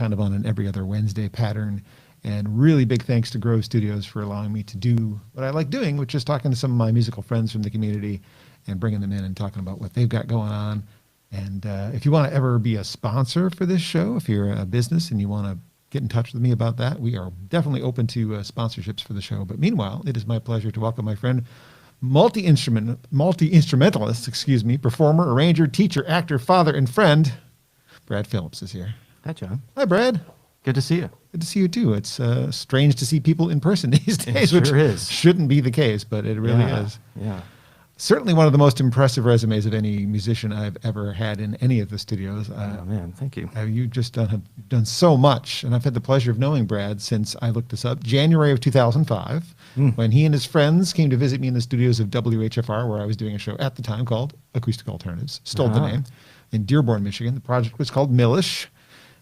kind of on an every other Wednesday pattern. And really big thanks to Grove Studios for allowing me to do what I like doing, which is talking to some of my musical friends from the community and bringing them in and talking about what they've got going on. And if you want to ever be a sponsor for this show, if you're a business and you want to get in touch with me about that, we are definitely open to sponsorships for the show. But meanwhile, it is my pleasure to welcome my friend, multi-instrumentalist, performer, arranger, teacher, actor, father, and friend, Brad Phillips is here. Hi, John. Hi, Brad. Good to see you. Good to see you, too. It's strange to see people in person these days, It sure is. Shouldn't be the case, but it really is. Yeah. Certainly one of the most impressive resumes of any musician I've ever had in any of the studios. Oh, man, thank you. You just have done so much, and I've had the pleasure of knowing Brad since I looked this up, January of 2005, when he and his friends came to visit me in the studios of WHFR, where I was doing a show at the time called Acoustic Alternatives, stole the name, in Dearborn, Michigan. The project was called Millish.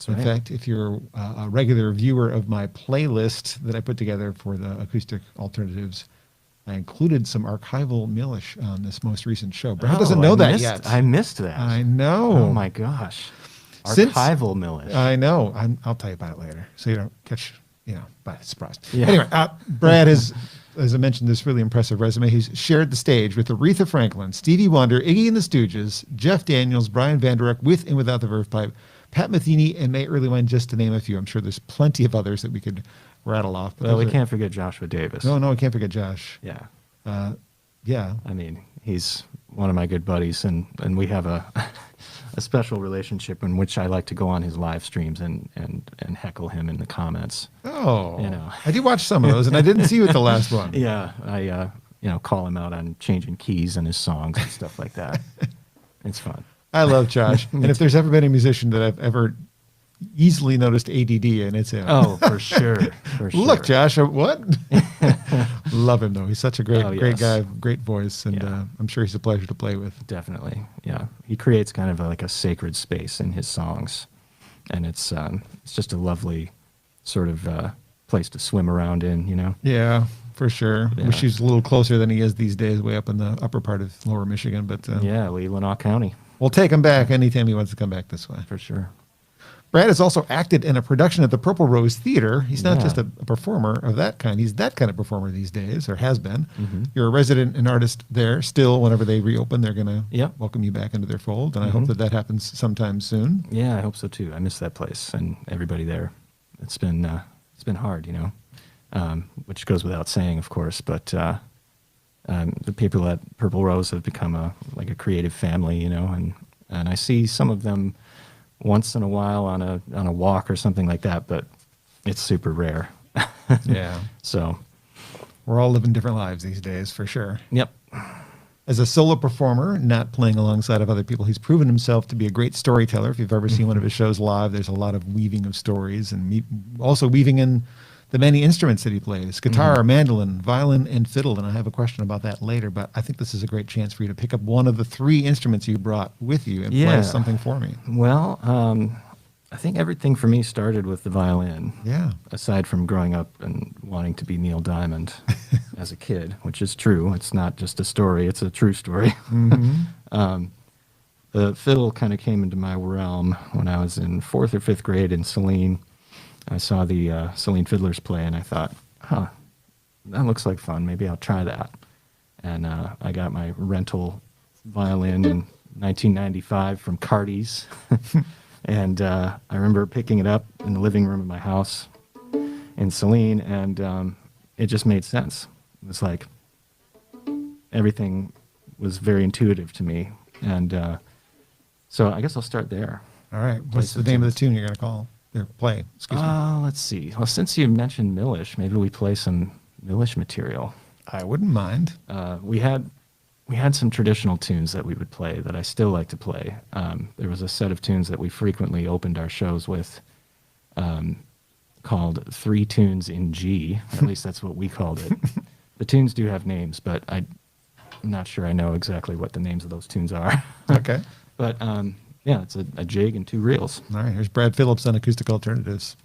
In fact, if you're a regular viewer of my playlist that I put together for the Acoustic Alternatives, I included some archival Millish on this most recent show. Brad doesn't know that yet. I missed that. I know. Oh, my gosh. Archival Millish. I know. I'll tell you about it later, so you don't catch, by surprise. Yeah. Anyway, Brad has, as I mentioned, this really impressive resume. He's shared the stage with Aretha Franklin, Stevie Wonder, Iggy and the Stooges, Jeff Daniels, Brian Vanderek, with and without the Verve Pipe, Pat Metheny, and May Earlywine, just to name a few. I'm sure there's plenty of others that we could rattle off. But we can't forget Joshua Davis. No, we can't forget Josh. Yeah. Yeah. I mean, he's one of my good buddies, and we have a special relationship in which I like to go on his live streams and heckle him in the comments. Oh, I did watch some of those, and I didn't see you at the last one. Yeah, I call him out on changing keys in his songs and stuff like that. It's fun. I love Josh, and if there's ever been a musician that I've ever easily noticed ADD, and it's him. Oh, for sure. Look, Josh, what? Love him though. He's such a great guy, great voice, and I'm sure he's a pleasure to play with. Definitely, yeah. He creates kind of like a sacred space in his songs, and it's just a lovely sort of place to swim around in, Yeah, for sure. Yeah. Wish he's a little closer than he is these days, way up in the upper part of Lower Michigan, but Leelanau County. We'll take him back anytime he wants to come back this way. For sure. Brad has also acted in a production at the Purple Rose Theater. He's not just a performer of that kind. He's that kind of performer these days, or has been. Mm-hmm. You're a resident and artist there still. Whenever they reopen, they're going to welcome you back into their fold, and I hope that happens sometime soon. Yeah, I hope so too. I miss that place and everybody there. It's been hard, which goes without saying, of course, but the people at Purple Rose have become a creative family, and I see some of them once in a while on a walk or something like that, but it's super rare. Yeah. So we're all living different lives these days, for sure. Yep. As a solo performer, not playing alongside of other people, he's proven himself to be a great storyteller. If you've ever seen one of his shows live, there's a lot of weaving of stories, and also weaving in the many instruments that he plays: guitar, mandolin, violin, and fiddle. And I have a question about that later, but I think this is a great chance for you to pick up one of the 3 instruments you brought with you and play something for me. Well, I think everything for me started with the violin. Yeah. Aside from growing up and wanting to be Neil Diamond as a kid, which is true. It's not just a story, it's a true story. Mm-hmm. The fiddle kind of came into my realm when I was in 4th or 5th grade in Saline. I saw the Saline Fiddlers play, and I thought, that looks like fun. Maybe I'll try that. And I got my rental violin in 1995 from Carty's. And I remember picking it up in the living room of my house in Saline, and it just made sense. It was like everything was very intuitive to me. And so I guess I'll start there. All right. What's the name of the tune you're going to call? Or play, excuse me. Let's see. Well, since you mentioned Millish, maybe we play some Millish material. I wouldn't mind. We had some traditional tunes that we would play that I still like to play. There was a set of tunes that we frequently opened our shows with called 3 Tunes in G. At least that's what we called it. The tunes do have names, but I'm not sure I know exactly what the names of those tunes are. Okay. But yeah, it's a jig and 2 reels. All right, here's Brad Phillips on Acoustic Alternatives.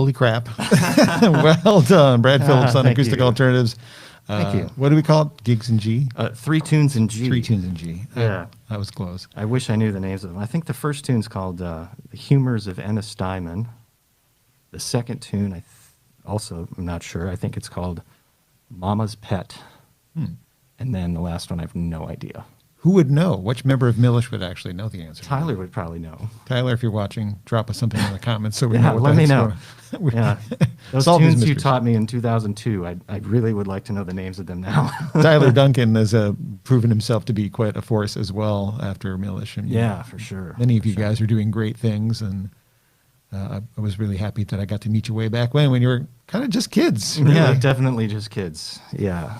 Holy crap. Well done. Brad Phillips on Thank Acoustic you. Alternatives. Thank you. What do we call it? Gigs in G? 3 tunes in G. 3 tunes in G. Yeah. That was close. I wish I knew the names of them. I think the first tune's called The Humors of Ennis Diamond. The second tune, also, I'm not sure. I think it's called Mama's Pet. And then the last one, I have no idea. Who would know? Which member of Millish would actually know the answer? Tyler would probably know. Tyler, if you're watching, drop us something in the comments so we Yeah, know what let me that's know. for. Yeah. Those Solve these tunes you mysteries. taught me in 2002, I really would like to know the names of them now. Tyler Duncan has proven himself to be quite a force as well after Millish. And Yeah, for sure. Many of For you sure. guys are doing great things, and I was really happy that I got to meet you way back when you were kind of just kids. Really. Yeah, definitely just kids. Yeah.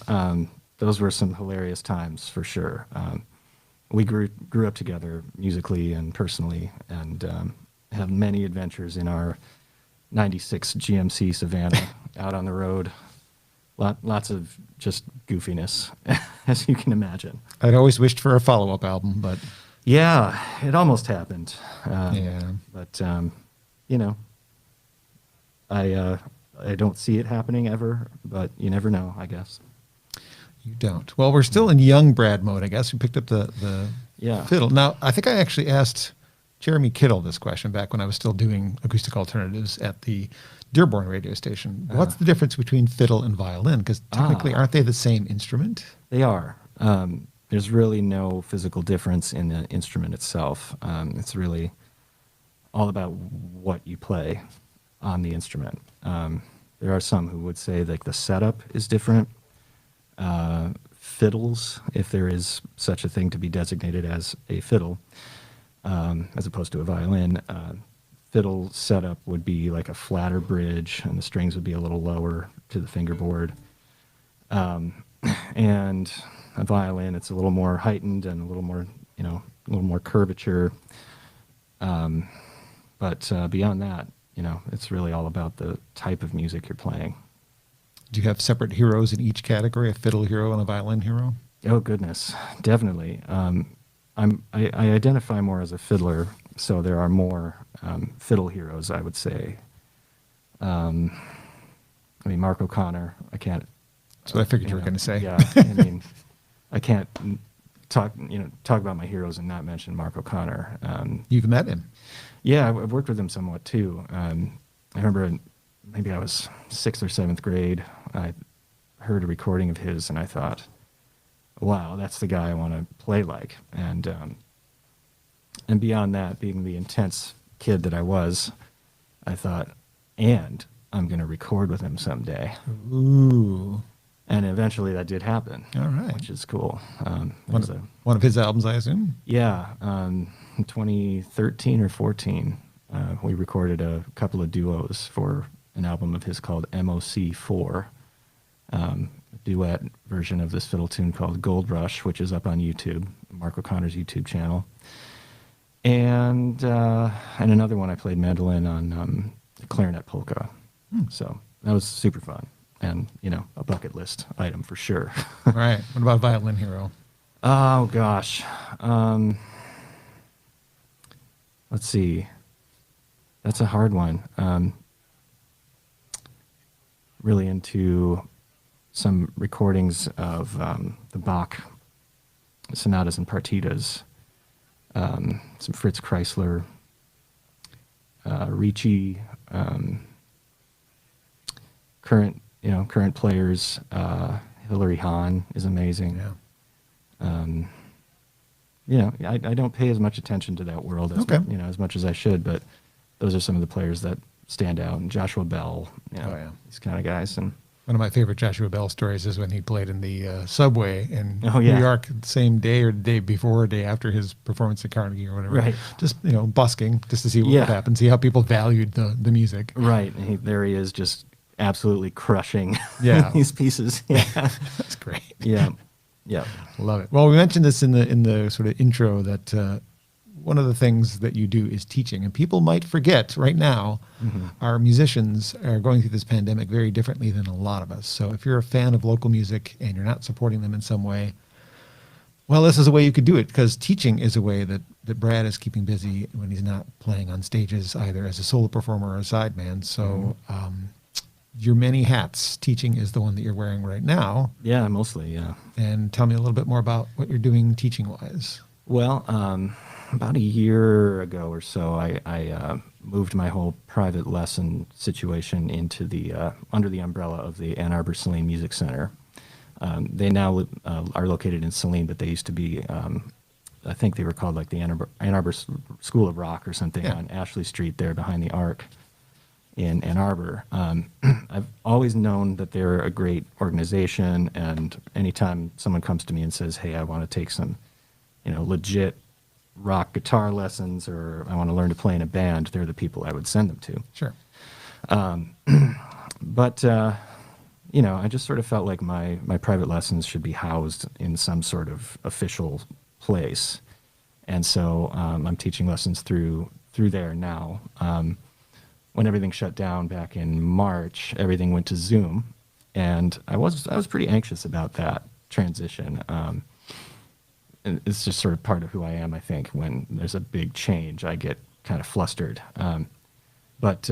Those were some hilarious times for sure. We grew up together musically and personally, and have many adventures in our 96 GMC Savannah out on the road. Lots of just goofiness, as you can imagine. I'd always wished for a follow-up album, but Yeah, it almost happened. yeah. But, you know, I don't see it happening ever, but you never know, I guess. You don't. Well, we're still in young Brad mode, I guess. We picked up the Yeah. fiddle. Now, I think I actually asked Jeremy Kittle this question back when I was still doing Acoustic Alternatives at the Dearborn radio station. What's the difference between fiddle and violin? Because technically, aren't they the same instrument? They are. There's really no physical difference in the instrument itself. It's really all about what you play on the instrument. There are some who would say like the setup is different. Fiddles, if there is such a thing to be designated as a fiddle, as opposed to a violin, fiddle setup would be like a flatter bridge, and the strings would be a little lower to the fingerboard. And a violin, it's a little more heightened and a little more, a little more curvature. But beyond that, it's really all about the type of music you're playing. Do you have separate heroes in each category, a fiddle hero and a violin hero? Oh goodness, definitely. I identify more as a fiddler, so there are more fiddle heroes, I would say. Mark O'Connor. I can't. That's what I figured you were going to say. Yeah, I can't talk about my heroes and not mention Mark O'Connor. You've met him. Yeah, I've worked with him somewhat too. I remember maybe I was 6th or 7th grade. I heard a recording of his, and I thought, wow, that's the guy I want to play like. And beyond that, being the intense kid that I was, I thought, and I'm going to record with him someday. Ooh. And eventually that did happen. All right. Which is cool. One of his albums, I assume? Yeah. In 2013 or 14, we recorded a couple of duos for an album of his called MOC4. A duet version of this fiddle tune called Gold Rush, which is up on YouTube, Mark O'Connor's YouTube channel. And another one I played mandolin on Clarinet Polka. So that was super fun. And, a bucket list item for sure. Right. What about violin hero? Oh, gosh. Let's see. That's a hard one. Really into some recordings of the Bach sonatas and partitas. Some Fritz Kreisler, Ricci, current players. Hilary Hahn is amazing. Yeah. I don't pay as much attention to that world as as much as I should, but those are some of the players that stand out. And Joshua Bell, these kind of guys. And one of my favorite Joshua Bell stories is when he played in the subway in Oh, yeah. New York the same day or the day before or day after his performance at Carnegie or whatever. Right. Just, busking just to see what Yeah. would happen, see how people valued the music. right, and there he is, just absolutely crushing Yeah. these pieces. Yeah, That's great. yeah, yeah. Love it. Well, we mentioned this in the sort of intro that one of the things that you do is teaching, and people might forget right now. Our musicians are going through this pandemic very differently than a lot of us. So if you're a fan of local music and you're not supporting them in some way, Well, this is a way you could do it because teaching is a way that Brad is keeping busy when he's not playing on stages either as a solo performer or a sideman. So your many hats, teaching is the one that you're wearing right now. Yeah, mostly, yeah. And tell me a little bit more about what you're doing teaching-wise. Well, about a year ago or so, I moved my whole private lesson situation into the under the umbrella of the Ann Arbor Saline Music Center. They now are located in Saline, but they used to be, I think they were called like the Ann Arbor School of Rock or something on Ashley Street there behind the Arc in Ann Arbor. I've always known that they're a great organization, and anytime someone comes to me and says, hey, I want to take some, legit rock guitar lessons, or I want to learn to play in a band, they're the people I would send them to. Sure. But I just sort of felt like my private lessons should be housed in some sort of official place. And so I'm teaching lessons through there now. When everything shut down back in March, everything went to Zoom. And I was pretty anxious about that transition. And it's just sort of part of who I am, I think. When there's a big change, I get kind of flustered. But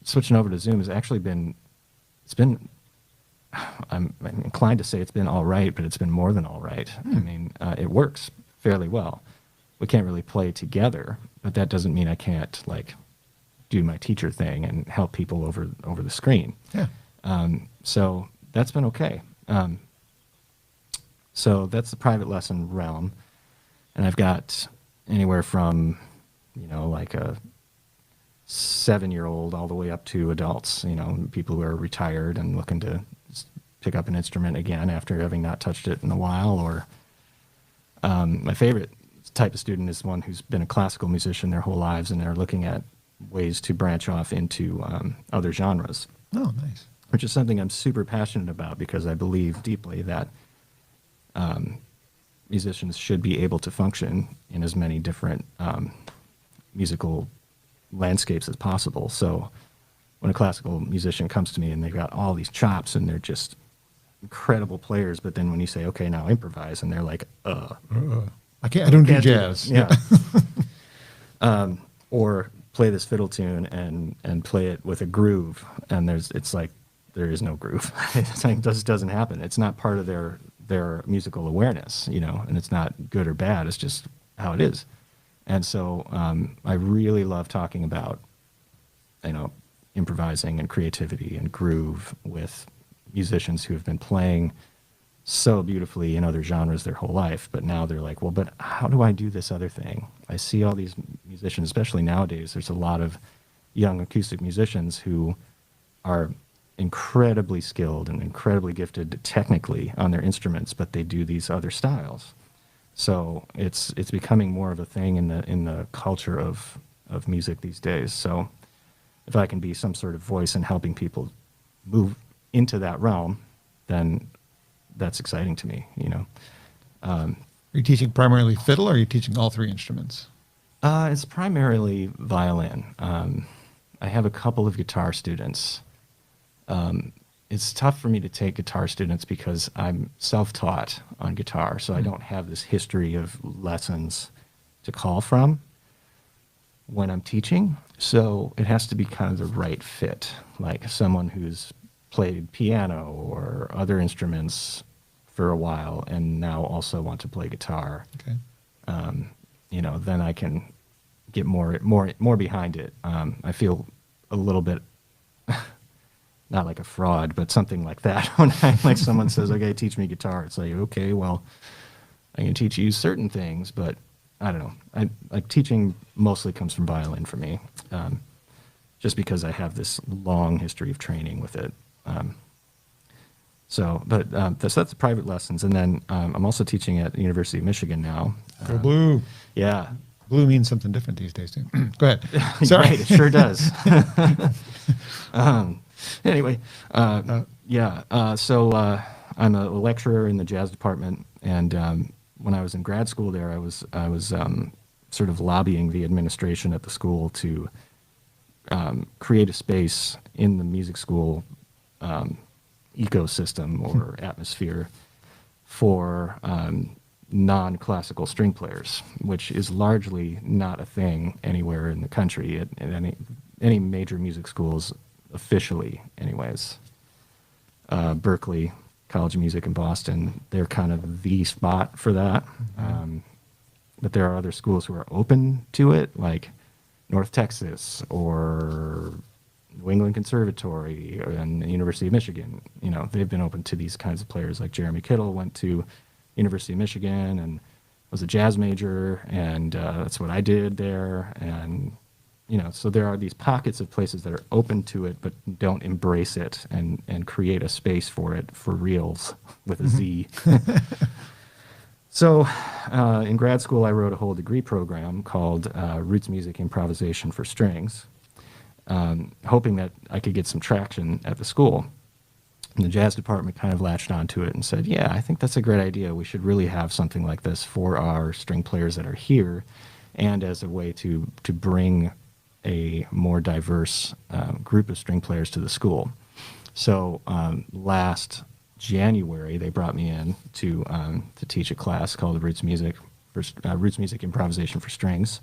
switching over to Zoom has actually I'm inclined to say it's been all right, but it's been more than all right. I mean, it works fairly well. We can't really play together, but that doesn't mean I can't do my teacher thing and help people over the screen. Yeah. So that's been okay. So that's the private lesson realm, and I've got anywhere from like a 7-year-old all the way up to adults, people who are retired and looking to pick up an instrument again after having not touched it in a while. Or my favorite type of student is one who's been a classical musician their whole lives, and they're looking at ways to branch off into other genres. Oh, nice. Which is something I'm super passionate about, because I believe deeply that musicians should be able to function in as many different musical landscapes as possible. So when a classical musician comes to me and they've got all these chops and they're just incredible players, but then when you say, okay, now improvise, and they're like, I don't do jazz. Yeah. Or play this fiddle tune and play it with a groove, and it's like there is no groove. It just doesn't happen. It's not part of their musical awareness, and it's not good or bad. It's just how it is. And so I really love talking about, improvising and creativity and groove with musicians who have been playing so beautifully in other genres their whole life, but now they're like, well, but how do I do this other thing? I see all these musicians, especially nowadays, there's a lot of young acoustic musicians who are incredibly skilled and incredibly gifted technically on their instruments, but they do these other styles. So it's becoming more of a thing in the culture of music these days. So if I can be some sort of voice in helping people move into that realm, then that's exciting to me, Are you teaching primarily fiddle, or are you teaching all three instruments? It's primarily violin. I have a couple of guitar students. It's tough for me to take guitar students because I'm self-taught on guitar, so I don't have this history of lessons to call from when I'm teaching. So it has to be kind of the right fit, like someone who's played piano or other instruments for a while and now also want to play guitar. Okay. Then I can get more behind it. I feel a little bit not like a fraud, but something like that. When someone says, okay, teach me guitar, it's like, okay, well, I can teach you certain things, but I don't know. Teaching mostly comes from violin for me, just because I have this long history of training with it. That's the private lessons. And then I'm also teaching at the University of Michigan now. Go Blue. Yeah. Blue means something different these days, too. Go ahead. Sorry. Right, it sure does. Anyway, so I'm a lecturer in the jazz department, and when I was in grad school there, I was sort of lobbying the administration at the school to create a space in the music school ecosystem or atmosphere for non-classical string players, which is largely not a thing anywhere in the country at any major music schools, officially anyways. Berkeley College of Music in Boston, they're kind of the spot for that. But there are other schools who are open to it, like North Texas or New England Conservatory and the University of Michigan. You know, they've been open to these kinds of players. Like Jeremy Kittle went to University of Michigan and was a jazz major, and that's what I did there. And you know, so there are these pockets of places that are open to it but don't embrace it and create a space for it for reals with a Z. So in grad school, I wrote a whole degree program called Roots Music Improvisation for Strings, hoping that I could get some traction at the school. And the jazz department kind of latched onto it and said, yeah, I think that's a great idea. We should really have something like this for our string players that are here, and as a way to bring a more diverse group of string players to the school. So last January, they brought me in to teach a class called Roots Music Improvisation for Strings,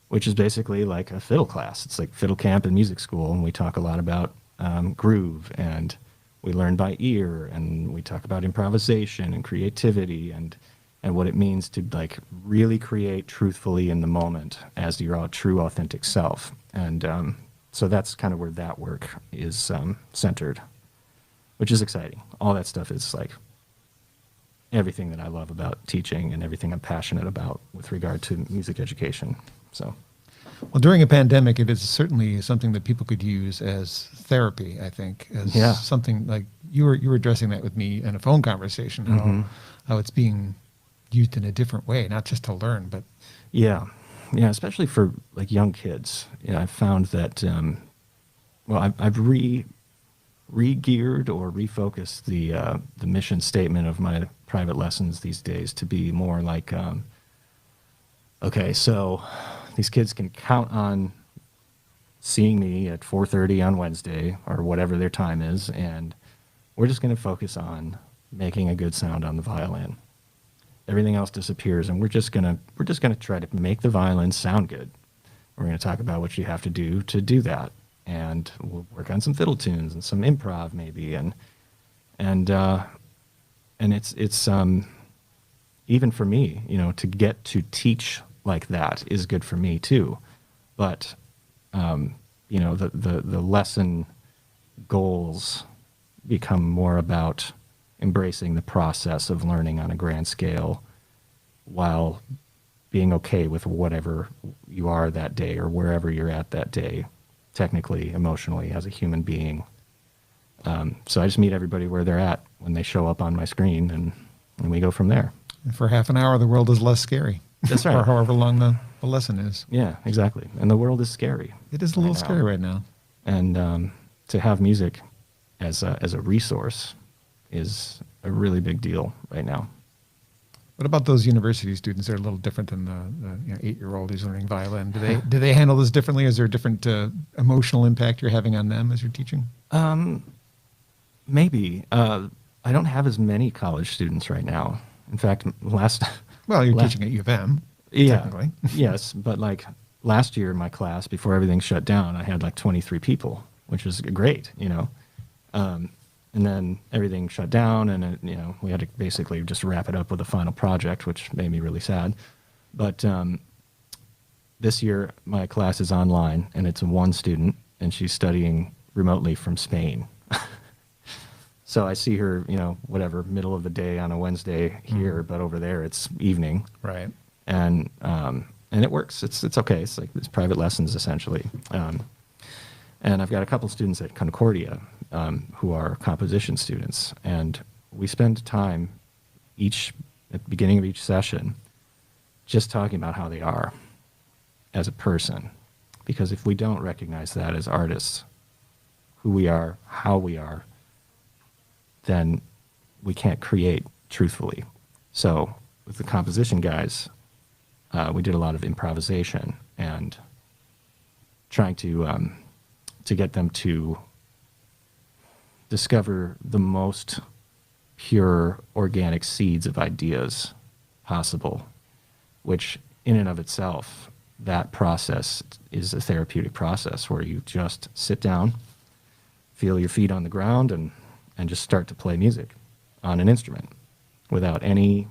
which is basically like a fiddle class. It's like fiddle camp in music school, and we talk a lot about groove, and we learn by ear, and we talk about improvisation and creativity and what it means to like really create truthfully in the moment as your true authentic self. And so that's kind of where that work is centered, which is exciting. All that stuff is like everything that I love about teaching and everything I'm passionate about with regard to music education. So, well, during a pandemic, it is certainly something that people could use as therapy, I think, as something like you were addressing that with me in a phone conversation, how it's being used in a different way, not just to learn, but yeah, especially for like young kids. Yeah, I've found that I've re-geared or refocused the mission statement of my private lessons these days to be more like, okay, so these kids can count on seeing me at 4:30 on Wednesday or whatever their time is, and we're just going to focus on making a good sound on the violin. Everything else disappears, and we're just gonna try to make the violin sound good. We're gonna talk about what you have to do that, and we'll work on some fiddle tunes and some improv maybe, and it's even for me, you know, to get to teach like that is good for me too, but you know, the lesson goals become more about embracing the process of learning on a grand scale while being okay with whatever you are that day or wherever you're at that day, technically, emotionally, as a human being. So I just meet everybody where they're at when they show up on my screen, and we go from there. And for half an hour, the world is less scary. That's right. Or however long the lesson is. Yeah, exactly. And the world is scary. It is a little scary right now. And to have music as a resource is a really big deal right now. What about those university students? They're a little different than the 8-year-old who's learning violin. Do they handle this differently? Is there a different emotional impact you're having on them as you're teaching? Maybe. I don't have as many college students right now. In fact, you're teaching at U of M. Yeah. Technically. Yes, but like last year in my class, before everything shut down, I had like 23 people, which was great, you know. And then everything shut down, and you know, we had to basically just wrap it up with a final project, which made me really sad. But this year, my class is online, and it's one student, and she's studying remotely from Spain. So I see her, you know, whatever, middle of the day on a Wednesday here, but over there it's evening. Right. And it works. It's okay. It's like it's private lessons essentially. And I've got a couple students at Concordia who are composition students, and we spend time at the beginning of each session just talking about how they are as a person. Because if we don't recognize that as artists, who we are, how we are, then we can't create truthfully. So with the composition guys, we did a lot of improvisation and trying to get them to discover the most pure organic seeds of ideas possible, which in and of itself, that process is a therapeutic process where you just sit down, feel your feet on the ground, and just start to play music on an instrument without any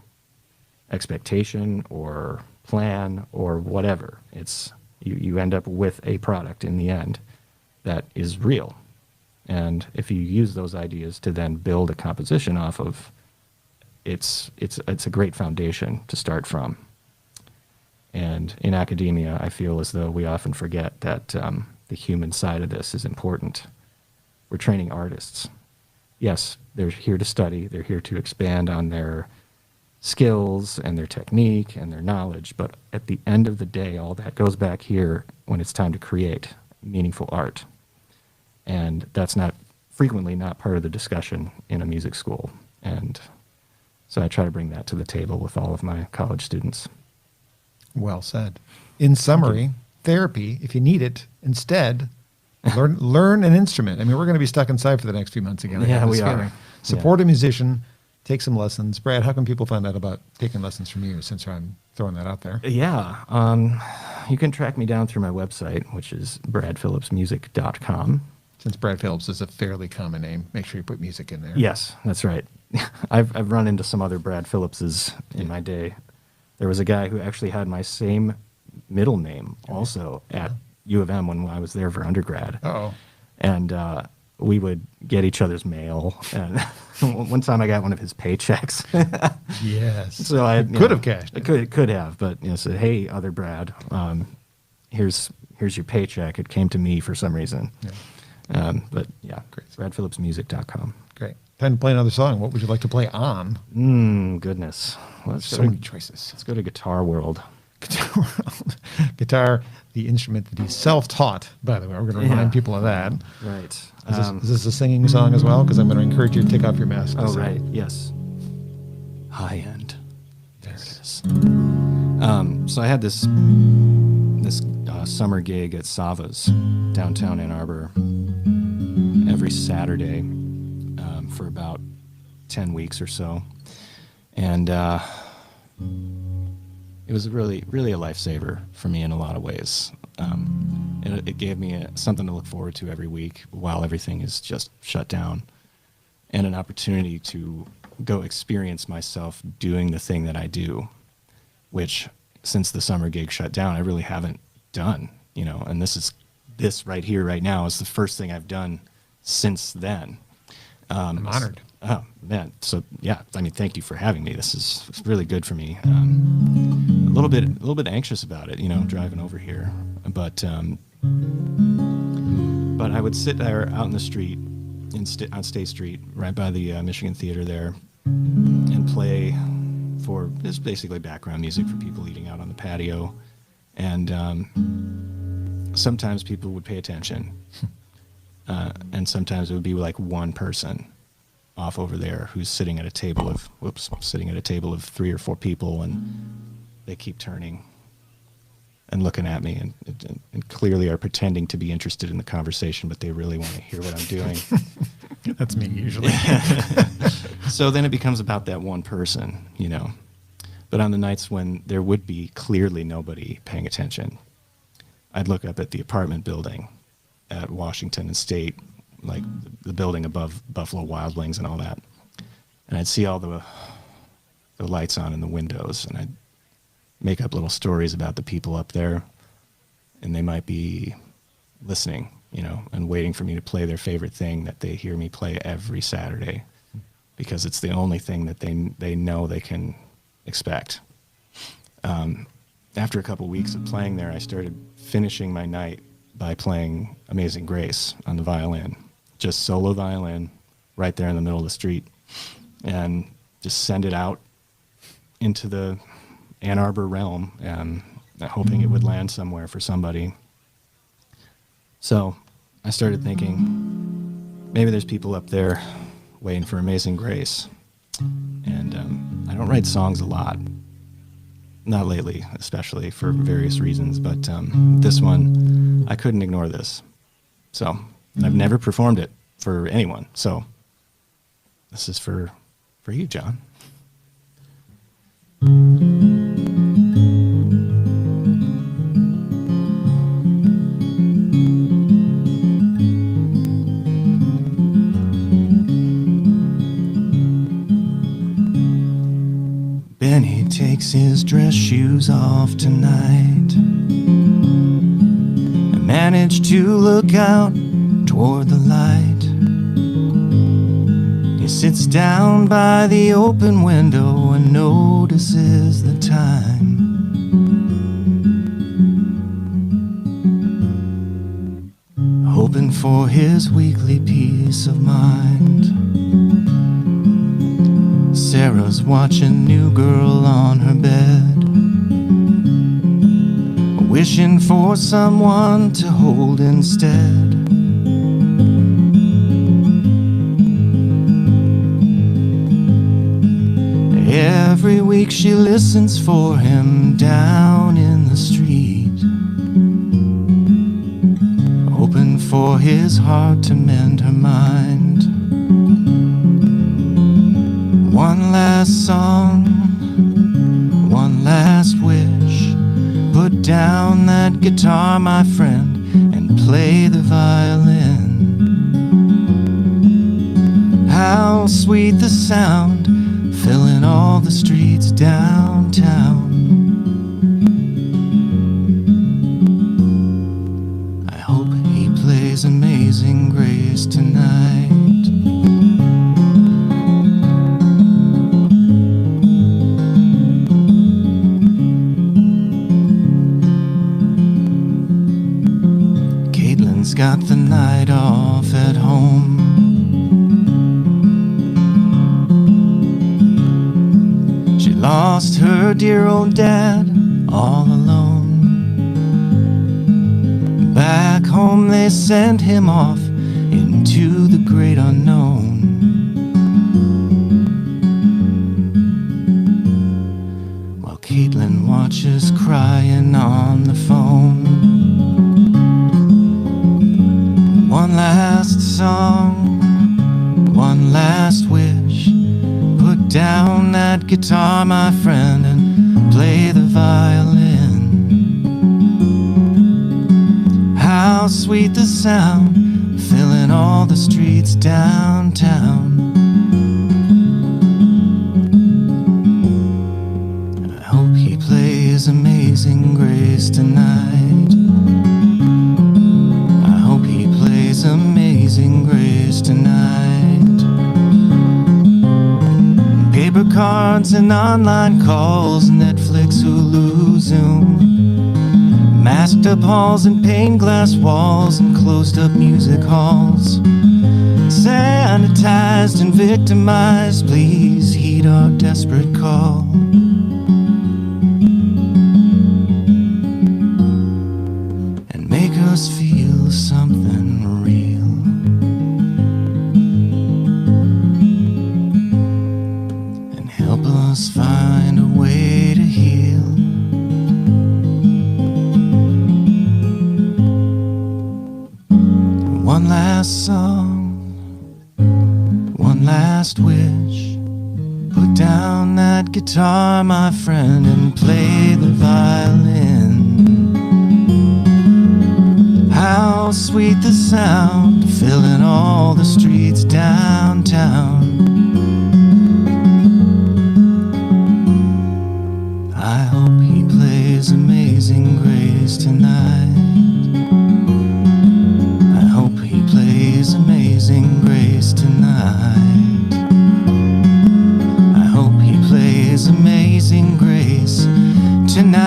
expectation or plan or whatever. It's you end up with a product in the end that is real. And if you use those ideas to then build a composition off of, it's a great foundation to start from. And in academia, I feel as though we often forget that the human side of this is important. We're training artists. Yes, they're here to study. They're here to expand on their skills and their technique and their knowledge. But at the end of the day, all that goes back here when it's time to create meaningful art. And that's frequently not part of the discussion in a music school. And so I try to bring that to the table with all of my college students. Well said. In summary, therapy, if you need it, instead, learn an instrument. I mean, we're going to be stuck inside for the next few months again. Yeah, we are. Support a musician, take some lessons. Brad, how can people find out about taking lessons from you, since I'm throwing that out there? Yeah. You can track me down through my website, which is bradphillipsmusic.com. Since Brad Phillips is a fairly common name, make sure you put music in there. Yes, that's right. I've run into some other Brad Phillipses in my day. There was a guy who actually had my same middle name also at U of M when I was there for undergrad. Uh-oh. And we would get each other's mail. And one time I got one of his paychecks. Yes. So I could have cashed it. Could have, but said, "Hey, other Brad, here's your paycheck." It came to me for some reason. Yeah. But yeah, great. bradphillipsmusic.com. Great. Time to play another song. What would you like to play on? Goodness. Well, So many choices. Let's go to Guitar World. Guitar World. Guitar, the instrument that he's self-taught, by the way. We're going to remind people of that. Right. Is this a singing song as well? Because I'm going to encourage you to take off your mask. Oh, right. Yes. High end. There it is. So I had this summer gig at Sava's downtown Ann Arbor every Saturday for about 10 weeks or so. And it was really, really a lifesaver for me in a lot of ways. It gave me something to look forward to every week while everything is just shut down, and an opportunity to go experience myself doing the thing that I do, which since the summer gig shut down, I really haven't done, and this right here, right now is the first thing I've done since then. I'm honored. Oh, man. So, yeah, thank you for having me. This is really good for me. A little bit anxious about it, driving over here. But I would sit there out in the street, on State Street, right by the Michigan Theater there, and play for just basically background music for people eating out on the patio. And sometimes people would pay attention. And sometimes it would be like one person off over there who's sitting at a table of 3 or 4 people, and they keep turning and looking at me and clearly are pretending to be interested in the conversation, but they really want to hear what I'm doing. That's me usually. So then it becomes about that one person, But on the nights when there would be clearly nobody paying attention, I'd look up at the apartment building at Washington and State, like the building above Buffalo Wild Wings and all that. And I'd see all the lights on in the windows, and I'd make up little stories about the people up there, and they might be listening, and waiting for me to play their favorite thing that they hear me play every Saturday, because it's the only thing that they know they can expect. After a couple weeks of playing there, I started finishing my night by playing Amazing Grace on the violin, just solo violin, right there in the middle of the street, and just send it out into the Ann Arbor realm, and hoping it would land somewhere for somebody. So I started thinking, maybe there's people up there waiting for Amazing Grace. And I don't write songs a lot, not lately, especially for various reasons, but this one, I couldn't ignore this. So I've never performed it for anyone, so this is for you, John. Benny takes his dress shoes off tonight. I managed to look out toward the light. He sits down by the open window and notices the time. Hoping for his weekly peace of mind. Sarah's watching New Girl on her bed, wishing for someone to hold instead. Every week she listens for him down in the street, hoping for his heart to mend her mind. One last song, one last wish. Put down that guitar, my friend, and play the violin. How sweet the sound, filling all the streets downtown. I hope he plays Amazing Grace tonight. Got the night off at home. She lost her dear old dad all alone. Back home they sent him off into the great unknown. While Caitlin watches crying on the phone. One last song, one last wish. Put down that guitar, my friend, and play the violin. How sweet the sound, filling all the streets downtown. I hope he plays Amazing Grace tonight. Amazing Grace tonight. Paper cards and online calls, Netflix, Hulu, Zoom. Masked up halls and stained glass walls and closed up music halls. Sanitized and victimized, please heed our desperate call. And make us feel something real. And help us find a way to heal. One last song, one last wish. Put down that guitar, my friend, and play the violin. How sweet the sound, filling all the streets downtown. I hope he plays Amazing Grace tonight. I hope he plays Amazing Grace tonight. I hope he plays Amazing Grace tonight.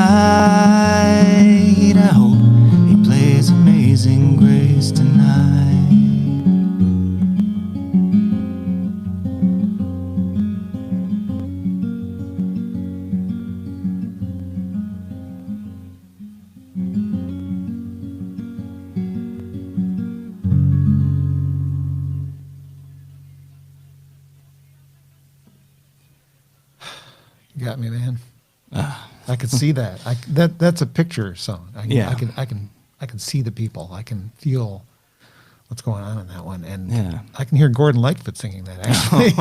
I hope he plays Amazing Grace tonight. You got me, man. I could see that. That's a picture song. I can see the people. I can feel what's going on in that one. And Yeah. I can hear Gordon Lightfoot singing that, actually.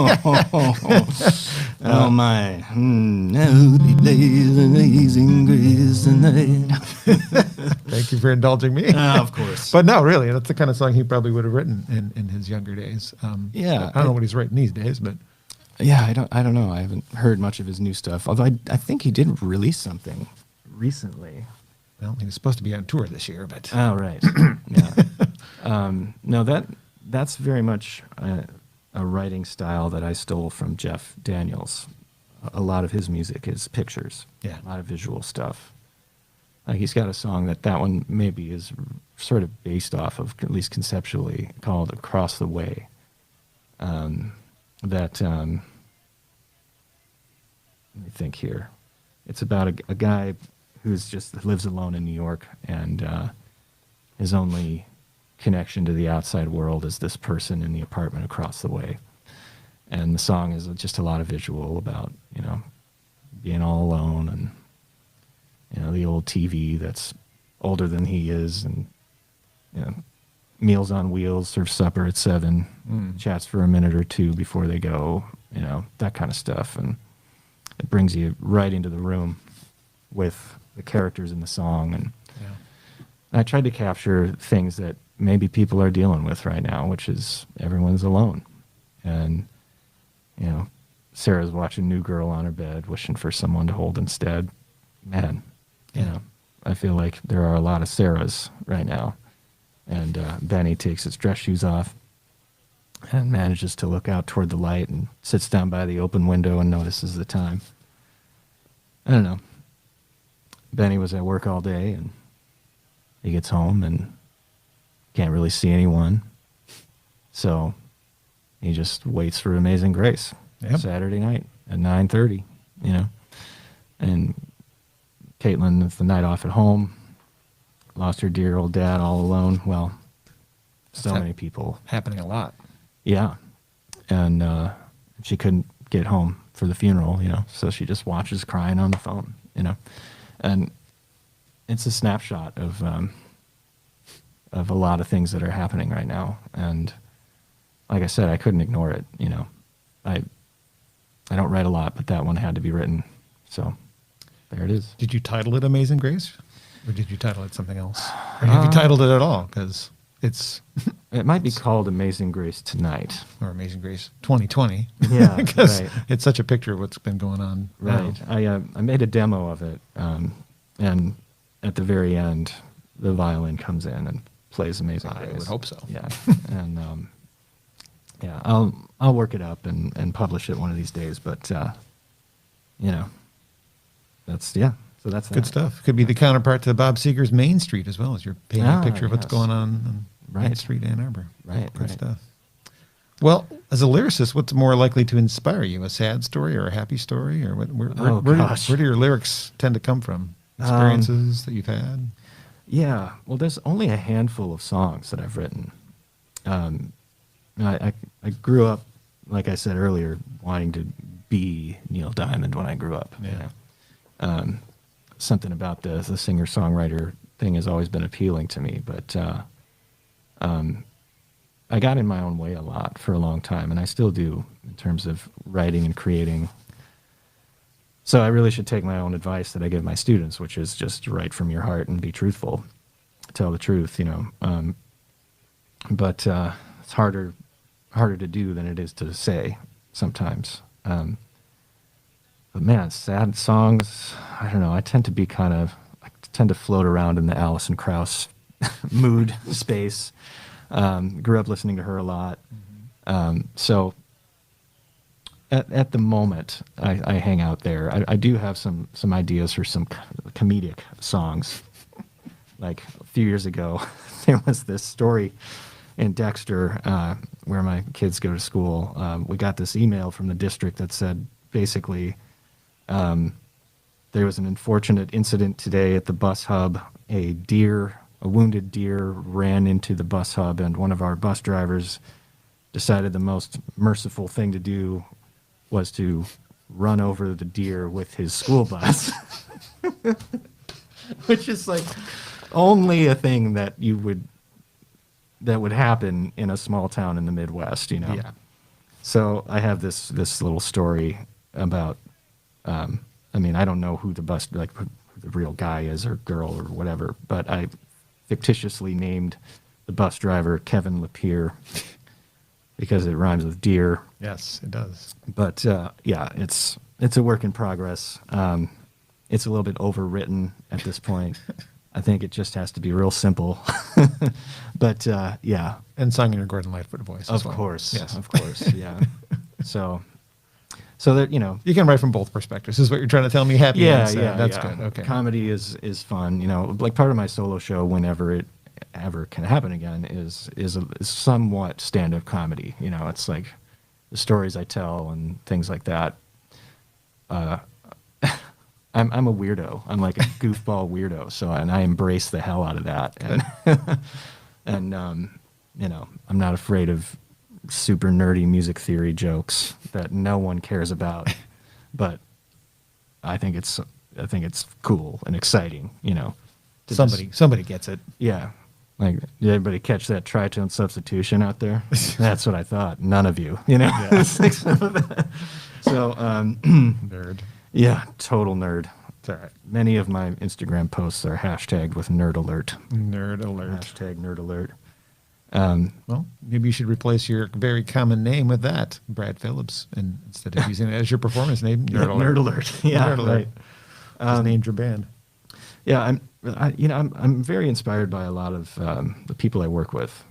Oh my. Now he plays Amazing Grace tonight. Thank you for indulging me. Of course. But no, really, that's the kind of song he probably would have written in his younger days. Yeah. I don't know what he's writing these days, but Yeah, I don't know. I haven't heard much of his new stuff. Although I think he did release something recently. well, he was supposed to be on tour this year, but Oh, right. Yeah. No, that's very much a writing style that I stole from Jeff Daniels. A lot of his music is pictures. Yeah. A lot of visual stuff. Like he's got a song that one maybe is sort of based off of, at least conceptually, called Across the Way. Let me think here. It's about a guy who's just lives alone in New York, and his only connection to the outside world is this person in the apartment across the way. And the song is just a lot of visual about, being all alone, and, the old TV that's older than he is, and, Meals on Wheels, serves supper at 7, chats for a minute or two before they go, that kind of stuff. And it brings you right into the room with the characters in the song. And I tried to capture things that maybe people are dealing with right now, which is everyone's alone. And, Sarah's watching New Girl on her bed, wishing for someone to hold instead. Man, I feel like there are a lot of Sarahs right now. And Benny takes his dress shoes off and manages to look out toward the light and sits down by the open window and notices the time. I don't know. Benny was at work all day, and he gets home and can't really see anyone. So he just waits for Amazing Grace. Yep. Saturday night at 9:30, And Caitlin, with the night off at home, lost her dear old dad all alone. Well, so many people. happening a lot. Yeah. And she couldn't get home for the funeral, so she just watches crying on the phone, And it's a snapshot of a lot of things that are happening right now. And like I said, I couldn't ignore it, I don't write a lot, but that one had to be written. So there it is. Did you title it Amazing Grace? Or did you title it something else? Or have you titled it at all? Because it's... It might be called Amazing Grace Tonight. or Amazing Grace 2020. Yeah, Because right. it's such a picture of what's been going on. Right. now. I made a demo of it, and at the very end, the violin comes in and plays Amazing Grace. I would hope so. Yeah. And I'll work it up and publish it one of these days. But that's So that's Good that. stuff. Could be the counterpart to Bob Seger's Main Street as well, as you're painting a picture of what's yes. going on Main Right. Street, Ann Arbor. Right, Good right. stuff. Well, as a lyricist, what's more likely to inspire you, a sad story or a happy story? Or where gosh. do your lyrics tend to come from? Experiences that you've had? Yeah, well, there's only a handful of songs that I've written. I grew up, like I said earlier, wanting to be Neil Diamond when I grew up. Yeah. Something about the singer-songwriter thing has always been appealing to me, but I got in my own way a lot for a long time, and I still do in terms of writing and creating. So I really should take my own advice that I give my students, which is just write from your heart and be truthful, tell the truth, But it's harder to do than it is to say sometimes. But man, sad songs, I don't know. I tend to float around in the Alison Krauss mood space. Grew up listening to her a lot. So at the moment, I hang out there. I do have some ideas for some comedic songs. Like a few years ago, there was this story in Dexter, where my kids go to school. We got this email from the district that said, basically, there was an unfortunate incident today at the bus hub. A wounded deer ran into the bus hub, and one of our bus drivers decided the most merciful thing to do was to run over the deer with his school bus. Which is like only a thing that you would that would happen in a small town in the Midwest, you know? Yeah. So I have this little story about, I mean, I don't know who who the real guy is or girl or whatever, but I fictitiously named the bus driver Kevin Lapierre because it rhymes with deer. Yes, it does. But yeah, it's a work in progress. It's a little bit overwritten at this point. I think it just has to be real simple. But yeah. And sung in your Gordon Lightfoot voice. Of as well. course. Yes. Of course. Yeah. So that, you know. You can write from both perspectives. Is what you're trying to tell me. Happy. Yeah, and sad. yeah. That's yeah. good. Okay. Comedy is fun. You know, like part of my solo show, whenever it ever can happen again, is somewhat stand-up comedy. You know, it's like the stories I tell and things like that. I'm a weirdo. I'm like a goofball weirdo. And I embrace the hell out of that. And you know, I'm not afraid of super nerdy music theory jokes that no one cares about, but I think it's cool and exciting. You know, Somebody gets it. yeah. Like, did everybody catch that tritone substitution out there? That's what I thought. None of you, you know? Yeah. So, Nerd. yeah, total nerd. It's all right. Many of my Instagram posts are hashtagged with nerd alert. Nerd alert. Hashtag nerd alert. Well, maybe you should replace your very common name with that, Brad Phillips, and instead of using it as your performance name, Nerd Alert. Nerd alert. Yeah, Nerd Alert. right. Just named your band. Yeah, I'm very inspired by a lot of the people I work with.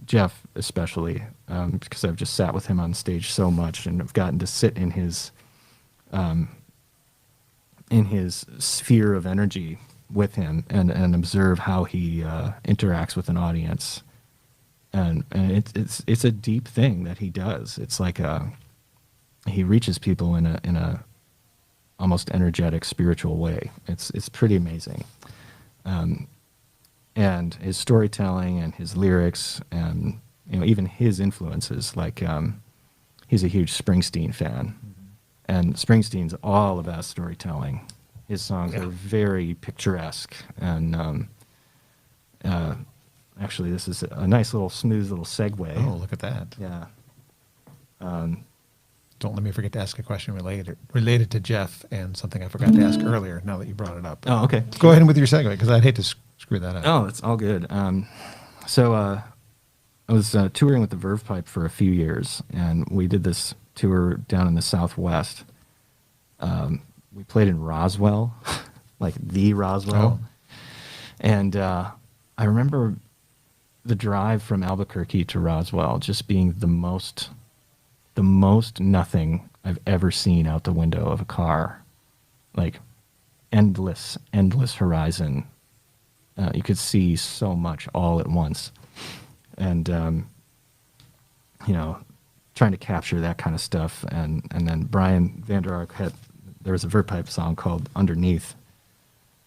Jeff especially, because I've just sat with him on stage so much and I've gotten to sit in his sphere of energy with him and observe how he interacts with an audience. And it's a deep thing that he does. It's like he reaches people in a almost energetic spiritual way. It's pretty amazing. And his storytelling and his lyrics and, you know, even his influences, like he's a huge Springsteen fan. And Springsteen's all about storytelling. His songs are very picturesque. And actually, this is a nice little smooth little segue. Oh, look at that. Yeah. Don't let me forget to ask a question related to Jeff and something I forgot to ask earlier now that you brought it up. Oh, okay. Go ahead with your segue, because I'd hate to screw that up. Oh, it's all good. So I was touring with the Verve Pipe for a few years, and we did this tour down in the Southwest. We played in Roswell, like the Roswell. Oh. And I remember the drive from Albuquerque to Roswell just being the most nothing I've ever seen out the window of a car. Like endless horizon. You could see so much all at once. And, you know, trying to capture that kind of stuff. And then Brian Vander Ark there was a Verve Pipe song called Underneath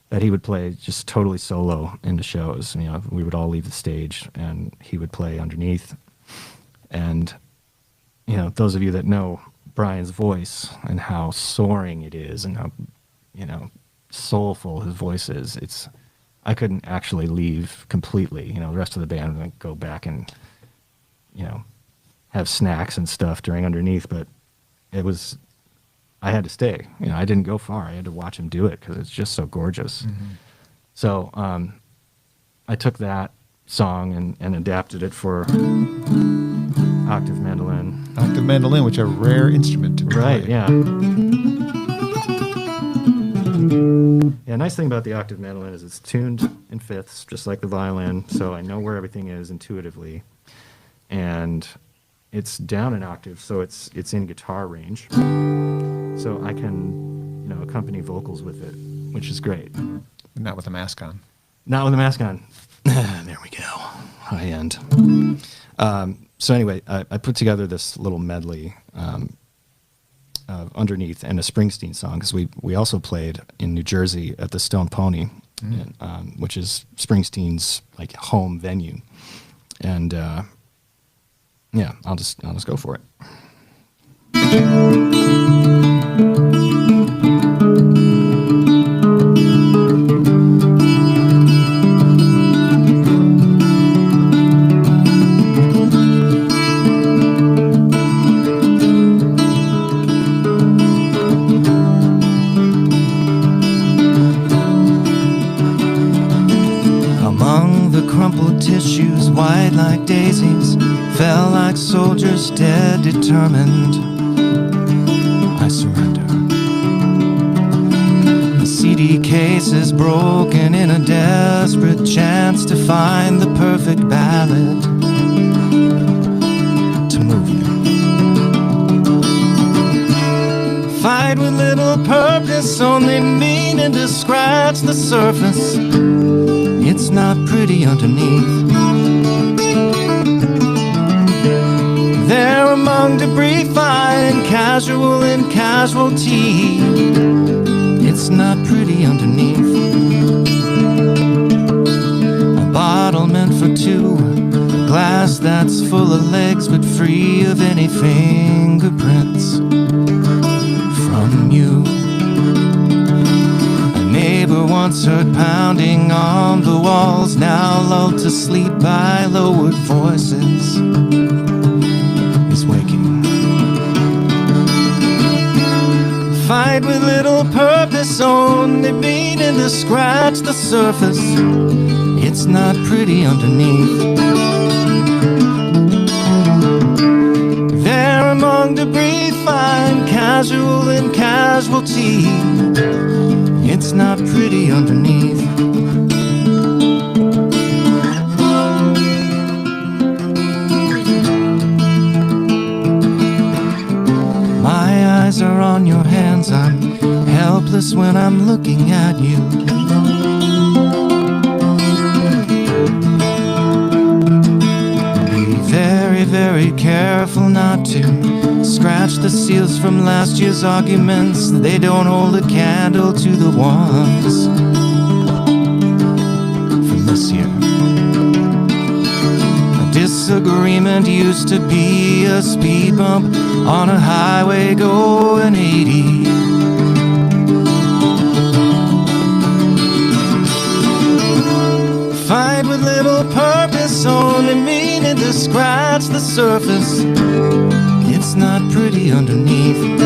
that he would play just totally solo in the shows. You know, we would all leave the stage and he would play Underneath. And, you know, those of you that know Brian's voice and how soaring it is and how, you know, soulful his voice is, I couldn't actually leave completely. You know, the rest of the band would go back and, you know, have snacks and stuff during Underneath, but I had to stay. You know, I didn't go far. I had to watch him do it because it's just so gorgeous. Mm-hmm. So I took that song and adapted it for octave mandolin. Octave mandolin, which is a rare instrument to play. Right, yeah. Yeah, nice thing about the octave mandolin is it's tuned in fifths, just like the violin, so I know where everything is intuitively. And it's down an octave, so it's in guitar range. So I can, you know, accompany vocals with it, which is great. Not with a mask on. Not with a mask on. There we go. High end. So anyway, I put together this little medley Underneath and a Springsteen song, because we also played in New Jersey at the Stone Pony, which is Springsteen's like home venue. And yeah, I'll just go for it. tissues, white like daisies, fell like soldiers dead, determined. I surrender. The CD case is broken in a desperate chance to find the perfect ballad to move you. Fight with little purpose, only meaning to scratch the surface. It's not pretty underneath. There among debris, fine, casual and casualty. It's not pretty underneath. A bottle meant for two, a glass that's full of legs but free of any fingerprints from you. A neighbor once heard pounding on the walls, now lulled to sleep by lowered voices, is waking. Fight with little purpose, only meaning to scratch the surface. It's not pretty underneath. There among debris, fine, casual and casualty. It's not pretty underneath. My eyes are on your hands, I'm helpless when I'm looking at you. Be very, very careful not to scratch the seals from last year's arguments. They don't hold a candle to the ones from this year. A disagreement used to be a speed bump on a highway going 80. Fight with little purpose, only meaning to scratch the surface. It's not pretty underneath.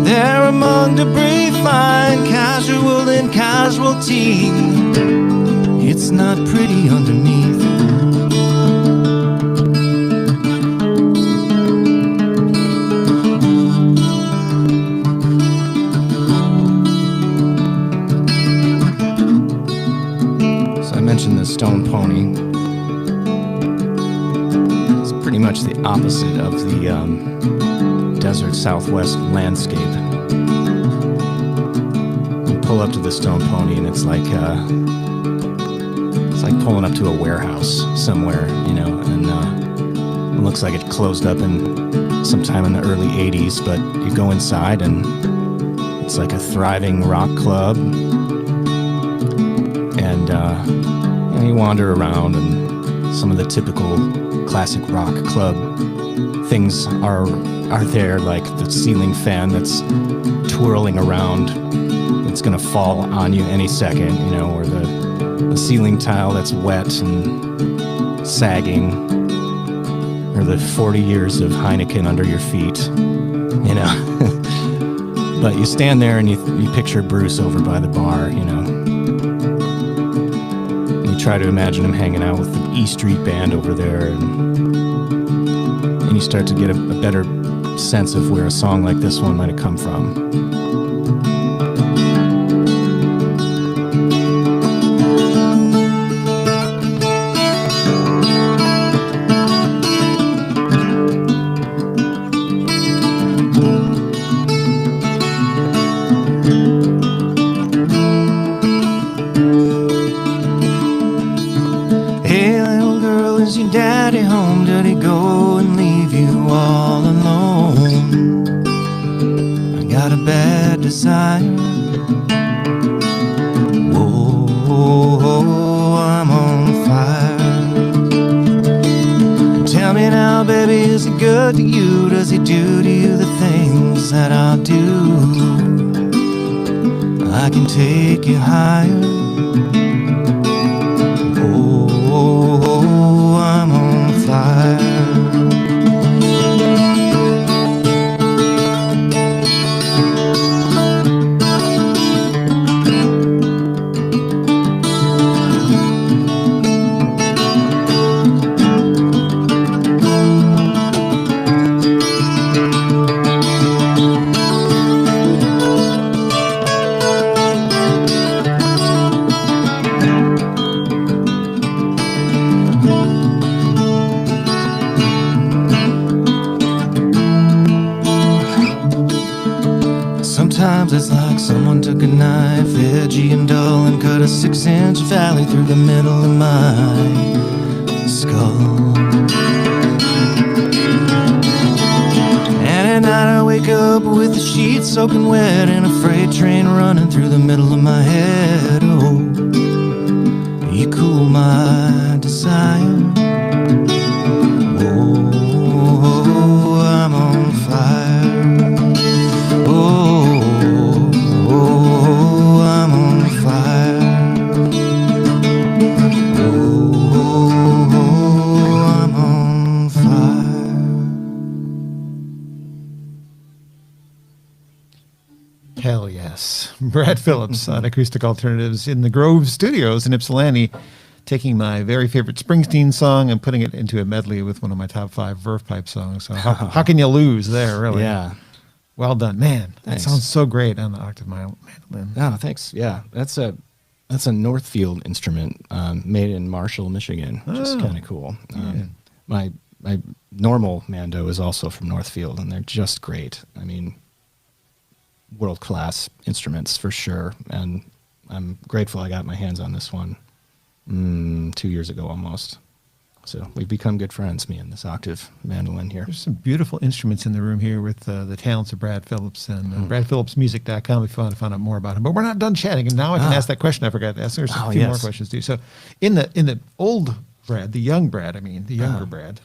There among debris, fine, casual and casualty. It's not pretty underneath. So I mentioned the stone pony. Pretty much the opposite of the desert southwest landscape. You pull up to the stone pony and it's like pulling up to a warehouse somewhere, you know, and it looks like it closed up in sometime in the early 80s, but you go inside and it's like a thriving rock club, and you know, you wander around and some of the typical classic rock club things are there, like the ceiling fan that's twirling around, it's gonna fall on you any second, you know, or the ceiling tile that's wet and sagging, or the 40 years of Heineken under your feet, you know. But you stand there and you picture Bruce over by the bar, you know. And you try to imagine him hanging out with the E Street Band over there, and you start to get a better sense of where a song like this one might have come from. Hey little girl, is your daddy home? Did he go and leave you all alone? I got a bad desire. Whoa, I'm on fire. Tell me now, baby, is he good to you? Does he do to you the things that I do? I can take you higher. Oh, I'm on fire. Sometimes it's like someone took a knife, edgy and dull, and cut a 6-inch valley through the middle of my skull. And at night I wake up with the sheets soaking wet and a freight train running through the middle of my head. Oh, you cool my desire. Oh, I'm on fire. Oh, I'm on fire. Oh, I'm on fire. Hell yes. Brad Phillips on Acoustic Alternatives in the Grove Studios in Ypsilanti, taking my very favorite Springsteen song and putting it into a medley with one of my top 5 Verve Pipe songs. So how can you lose there, really? Yeah. Well done. Man, that Thanks. sounds so great on the octave mandolin. Oh, thanks. Yeah, that's a Northfield instrument made in Marshall, Michigan, which is kind of cool. My normal mando is also from Northfield, and they're just great. I mean, world-class instruments for sure, and I'm grateful I got my hands on this one 2 years ago almost. So we've become good friends, me and this octave mandolin here. There's some beautiful instruments in the room here with the talents of Brad Phillips and bradphillipsmusic.com if you want to find out more about him. But we're not done chatting, and now I can ask that question I forgot to ask. There's a few more questions too. So in the old Brad, the young Brad, I mean, the younger Brad,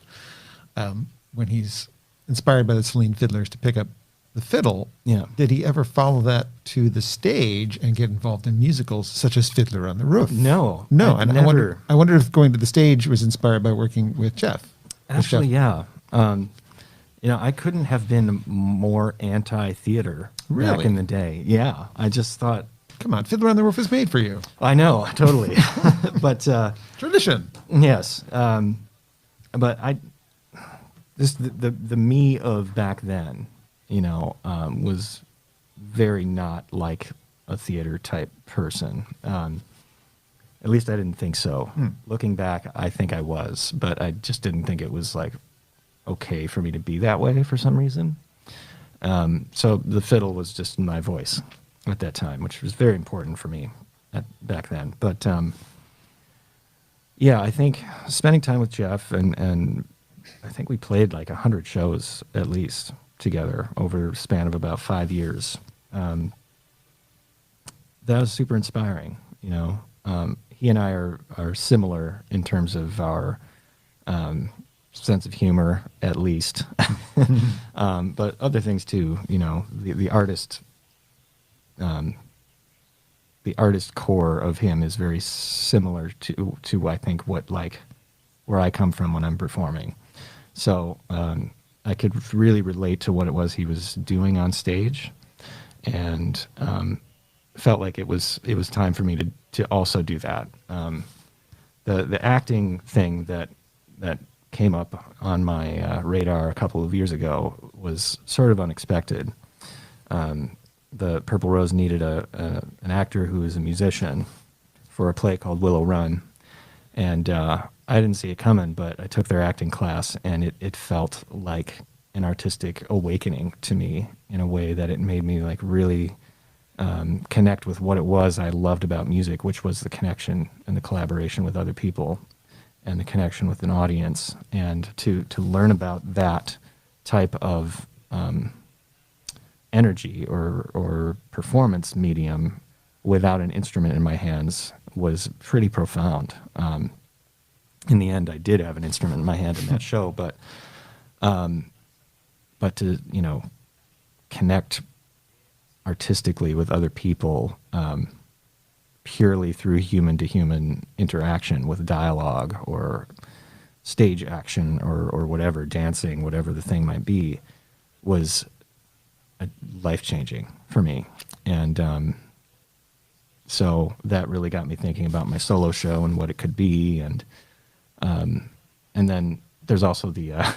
when he's inspired by the Celine Fiddlers to pick up the fiddle, did he ever follow that to the stage and get involved in musicals such as Fiddler on the Roof? No. And never. I wonder if going to the stage was inspired by working with Jeff. Actually, yeah. I couldn't have been more anti-theater back in the day. Yeah, I just thought, come on, Fiddler on the Roof is made for you. I know, totally. But tradition. Yes. But the me of back then, was very not like a theater type person. At least I didn't think so. Looking back, I think I was, but I just didn't think it was like okay for me to be that way for some reason. So the fiddle was just my voice at that time, which was very important for me back then. But yeah, I think spending time with Jeff and I think we played like 100 shows at least together over a span of about 5 years. That was super inspiring. He and I are similar in terms of our sense of humor, at least, but other things too. The artist core of him is very similar to I think where I come from when I'm performing. So I could really relate to what it was he was doing on stage, and felt like it was time for me to also do that. The acting thing that came up on my radar a couple of years ago was sort of unexpected. The Purple Rose needed an actor who is a musician for a play called Willow Run, and I didn't see it coming, but I took their acting class, and it felt like an artistic awakening to me in a way that it made me like really connect with what it was I loved about music, which was the connection and the collaboration with other people and the connection with an audience, and to learn about that type of energy or performance medium without an instrument in my hands was pretty profound. In the end, I did have an instrument in my hand in that show, but to connect artistically with other people purely through human-to-human interaction with dialogue or stage action or whatever, dancing, whatever the thing might be, was life-changing for me. And so that really got me thinking about my solo show and what it could be. And then there's also the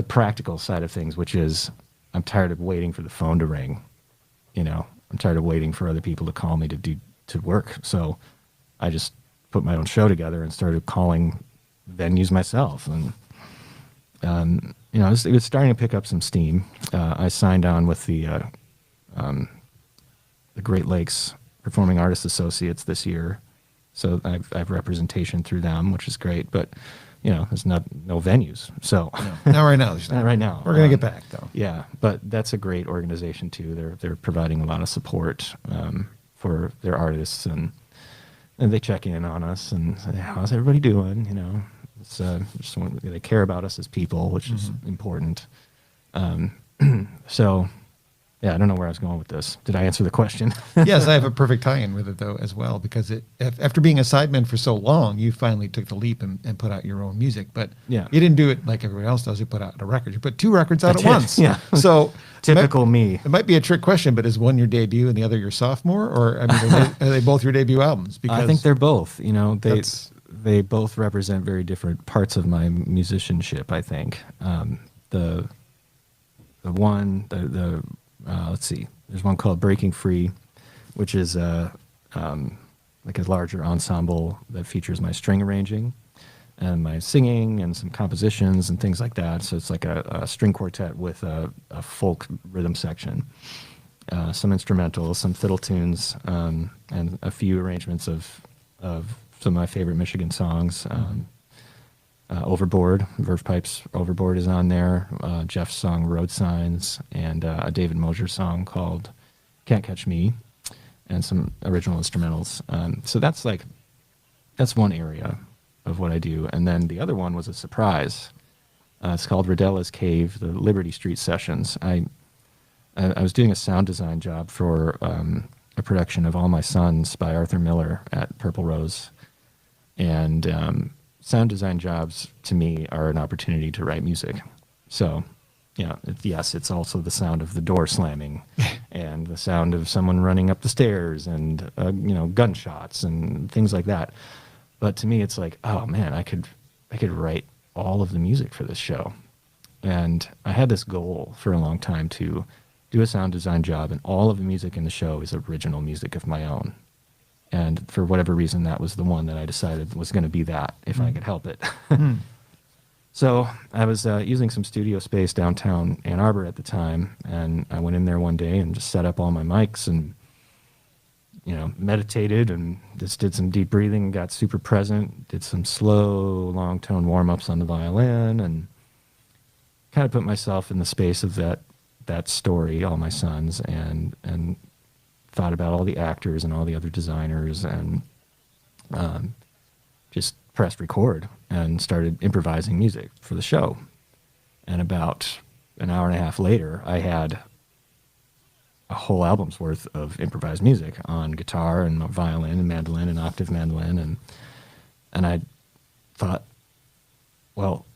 practical side of things, which is I'm tired of waiting for the phone to ring. I'm tired of waiting for other people to call me to work. So I just put my own show together and started calling venues myself. And it was starting to pick up some steam. I signed on with the the Great Lakes Performing Artists Associates this year, so I have representation through them, which is great. But there's no venues, so Not right now. not right now. We're gonna get back though. Yeah, but that's a great organization too. They're providing a lot of support for their artists, and they check in on us and say, how's everybody doing? It's they care about us as people, which is important. So, yeah, I don't know where I was going with this. Did I answer the question? Yes, I have a perfect tie-in with it though as well, because after being a sideman for so long, you finally took the leap and put out your own music. But Yeah. you didn't do it like everyone else does. You put out a record. You put 2 records out at once. Yeah. So Typical me. It might be a trick question, but is one your debut and the other your sophomore, or are they both your debut albums? Because I think they're both. They both represent very different parts of my musicianship. I think let's see. There's one called Breaking Free, which is like a larger ensemble that features my string arranging and my singing and some compositions and things like that. So it's like a string quartet with a folk rhythm section, some instrumentals, some fiddle tunes, and a few arrangements of some of my favorite Michigan songs. Overboard, Verve Pipe's Overboard is on there, Jeff's song Road Signs, and a David Mosier song called Can't Catch Me, and some original instrumentals. So that's one area of what I do. And then the other one was a surprise. It's called Rodella's Cave, the Liberty Street Sessions. I was doing a sound design job for a production of All My Sons by Arthur Miller at Purple Rose. And sound design jobs, to me, are an opportunity to write music. So, yes, it's also the sound of the door slamming and the sound of someone running up the stairs and, gunshots and things like that. But to me, it's like, oh man, I could write all of the music for this show. And I had this goal for a long time to do a sound design job, and all of the music in the show is original music of my own. And for whatever reason, that was the one that I decided was going to be that, if I could help it. So I was using some studio space downtown Ann Arbor at the time, and I went in there one day and just set up all my mics and meditated and just did some deep breathing and got super present, did some slow, long tone warm-ups on the violin, and kind of put myself in the space of that story, All My Sons, and thought about all the actors and all the other designers, and just pressed record and started improvising music for the show. And about an hour and a half later, I had a whole album's worth of improvised music on guitar and violin and mandolin and octave mandolin, and I thought, well,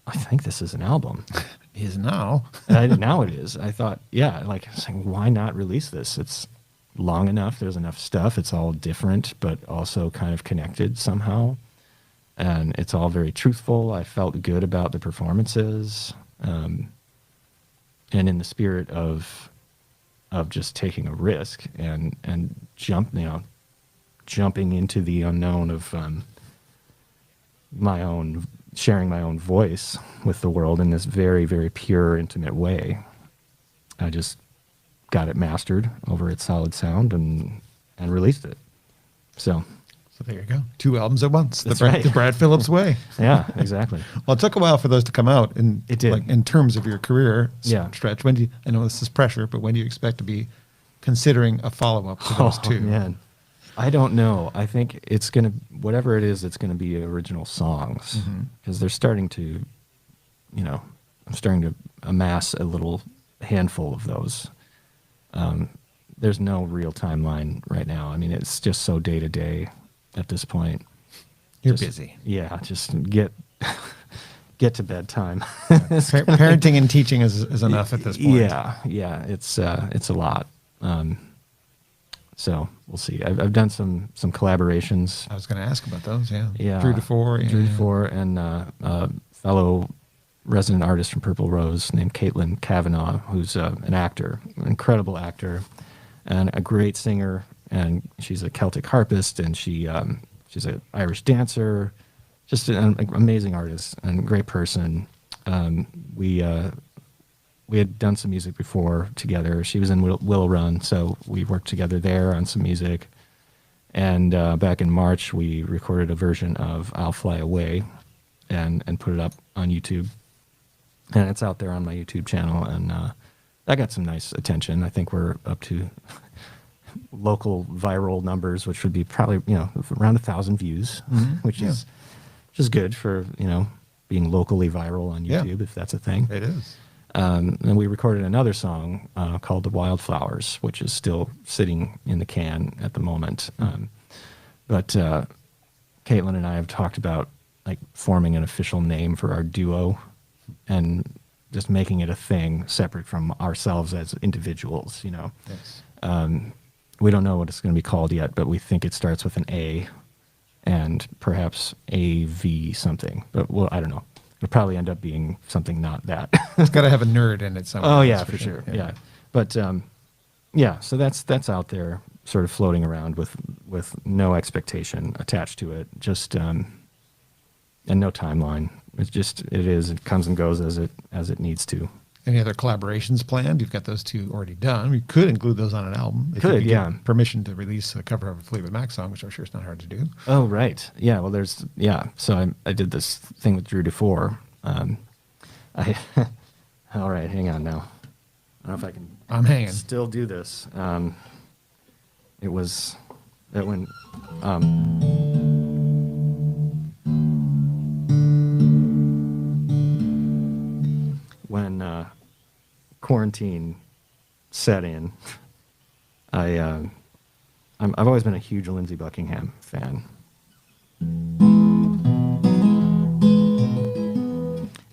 I think this is an album. It is now. Now it is. I thought, why not release this? It's long enough. There's enough stuff. It's all different, but also kind of connected somehow. And it's all very truthful. I felt good about the performances. And in the spirit of just taking a risk and jumping into the unknown of sharing my own voice with the world in this very, very pure, intimate way. I just got it mastered over at Solid Sound and released it. So there you go. 2 albums at once. That's right. The Brad Phillips way. Yeah, exactly. Well, it took a while for those to come out. And it did. Like, in terms of your career stretch, I know this is pressure, but when do you expect to be considering a follow-up to those 2? Man. I don't know. I think it's going to, whatever it is, it's going to be original songs, because they're starting to, I'm starting to amass a little handful of those. There's no real timeline right now. I mean, it's just so day to day at this point. You're busy. Yeah, just get to bedtime. Parenting and teaching is enough at this point. Yeah, it's a lot. So we'll see. I've done some collaborations. I was going to ask about those. Yeah. Drew DeFore. Drew DeFore and a fellow resident artist from Purple Rose named Caitlin Kavanaugh, who's an actor, an incredible actor, and a great singer. And she's a Celtic harpist, and she's an Irish dancer, just an amazing artist and great person. We we had done some music before together. She was in Willow Run, so we worked together there on some music. And back in March, we recorded a version of I'll Fly Away and put it up on YouTube. And it's out there on my YouTube channel, and that got some nice attention. I think we're up to local viral numbers, which would be probably, around 1,000 views, which is good for, being locally viral on YouTube, if that's a thing. It is. And we recorded another song called The Wildflowers, which is still sitting in the can at the moment. But Caitlin and I have talked about like forming an official name for our duo and just making it a thing separate from ourselves as individuals, Yes. We don't know what it's going to be called yet, but we think it starts with an A and perhaps AV something. But I don't know. It'll probably end up being something not that. It's got to have a nerd in it somewhere. Oh yeah, for sure. Yeah. But so that's out there, sort of floating around with no expectation attached to it, just and no timeline. It comes and goes as it needs to. Any other collaborations planned? You've got those two already done. We could include those on an album. If Could, you yeah. get permission to release a cover of a Fleetwood Mac song, which I'm sure is not hard to do. Oh, right. Yeah, well, so I did this thing with Drew DeFore. All right, hang on now. I don't know if I can I'm hanging. still do this. It was that when... when quarantine set in, I've always been a huge Lindsey Buckingham fan.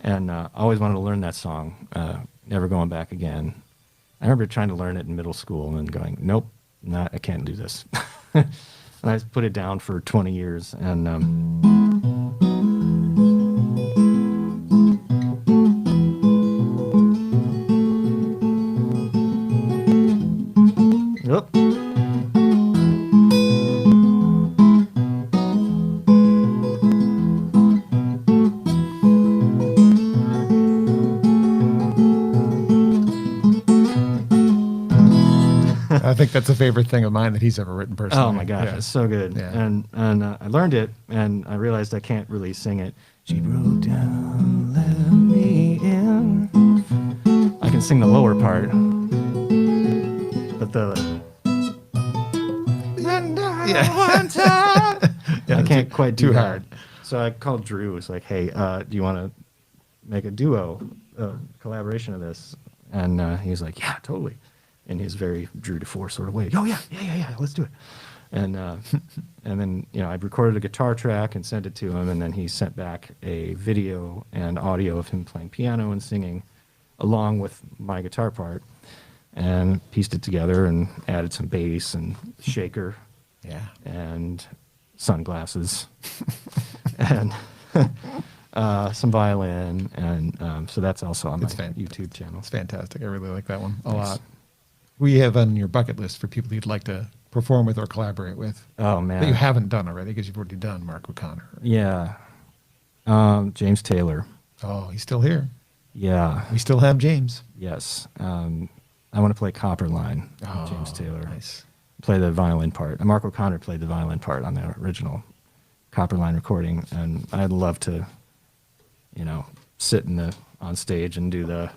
And always wanted to learn that song, Never Going Back Again. I remember trying to learn it in middle school and then going, nope, I can't do this. And I put it down for 20 years. And Oop. I think that's a favorite thing of mine that he's ever written personally. Oh my gosh, Yeah. it's so good. Yeah. And I learned it, and I realized I can't really sing it. She broke down, let me in. I can sing the lower part, but the one time I can't quite do too that. hard. So I called Drew. It's like, hey, do you want to make a duo collaboration of this? And he was like, yeah, totally. In his very Drew DeFore sort of way. Oh yeah, let's do it. And and then I recorded a guitar track and sent it to him, and then he sent back a video and audio of him playing piano and singing along with my guitar part, and pieced it together and added some bass and shaker, and sunglasses, and some violin, and so that's also on my YouTube channel. It's fantastic. I really like that one a Nice. lot. We have on your bucket list for people you'd like to perform with or collaborate with Oh man, that you haven't done already because you've already done Mark O'Connor. yeah, James Taylor. Oh, he's still here. Yeah. We still have James. Yes. I want to play Copperline. James Taylor. Nice. Play the violin part. And Mark O'Connor played the violin part on the original Copperline recording. And I'd love to, sit on stage and do the.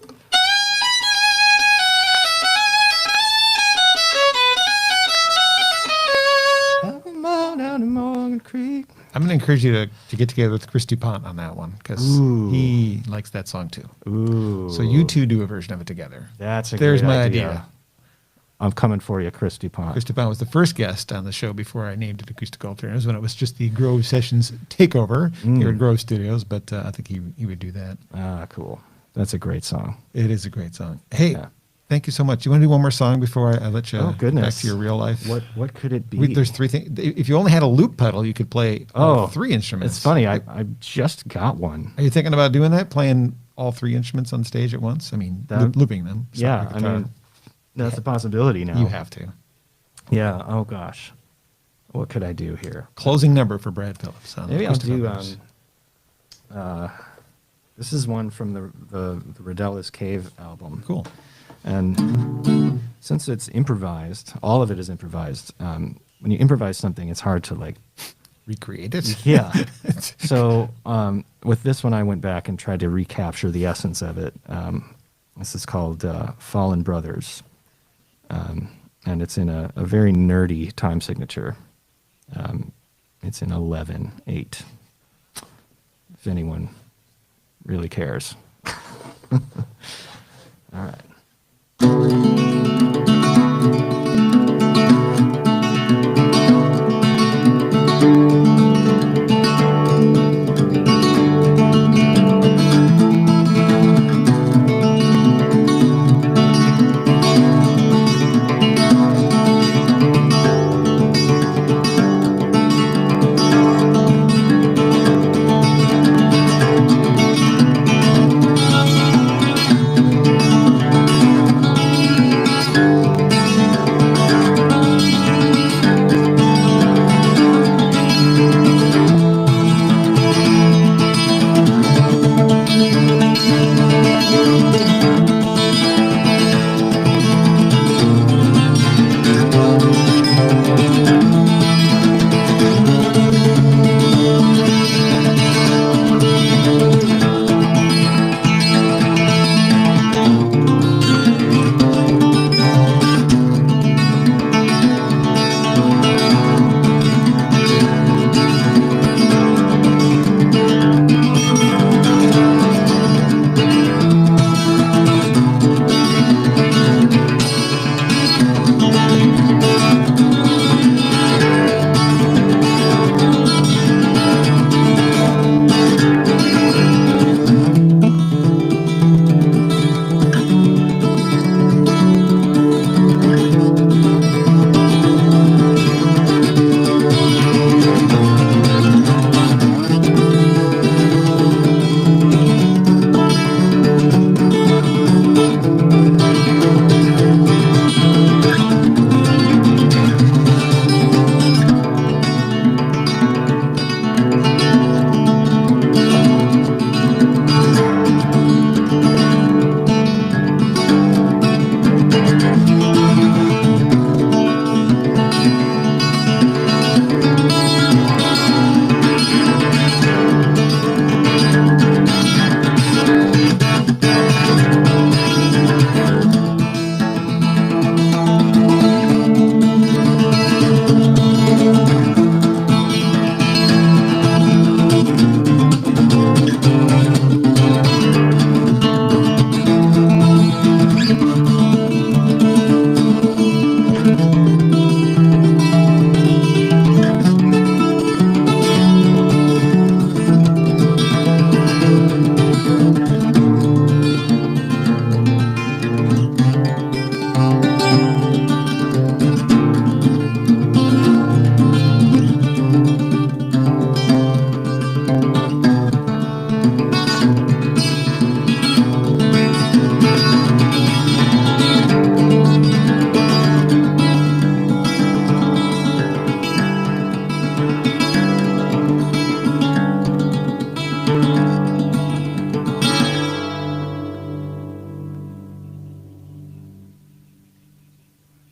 Down in Morgan Creek. I'm going to encourage you to get together with Chris DuPont on that one because he likes that song too. Ooh. So you two do a version of it together. There's There's my idea. I'm coming for you, Chris DuPont. Chris DuPont was the first guest on the show before I named it Acoustic Alternatives when it was just the Grove Sessions takeover here at Grove Studios, but I think he would do that. Ah, cool. That's a great song. It is a great song. Hey, thank you so much. You want to do one more song before I let you back to your real life? What could it be? There's three things. If you only had a loop pedal, you could play all three instruments. It's funny. I just got one. Are you thinking about doing that? Playing all three instruments on stage at once? I mean, looping them. Yeah, I mean, that's a possibility now. You have to. Yeah. Oh gosh. What could I do here? Closing number for Brad Phillips. Maybe I'll do This is one from the Rodellis Cave album. Cool. And since it's improvised, all of it is improvised. When you improvise something, it's hard to like Recreate it. yeah. So with this one, I went back and tried to recapture the essence of it. This is called Fallen Brothers, and it's in a very nerdy time signature. It's in 11/8. If anyone really cares. All right.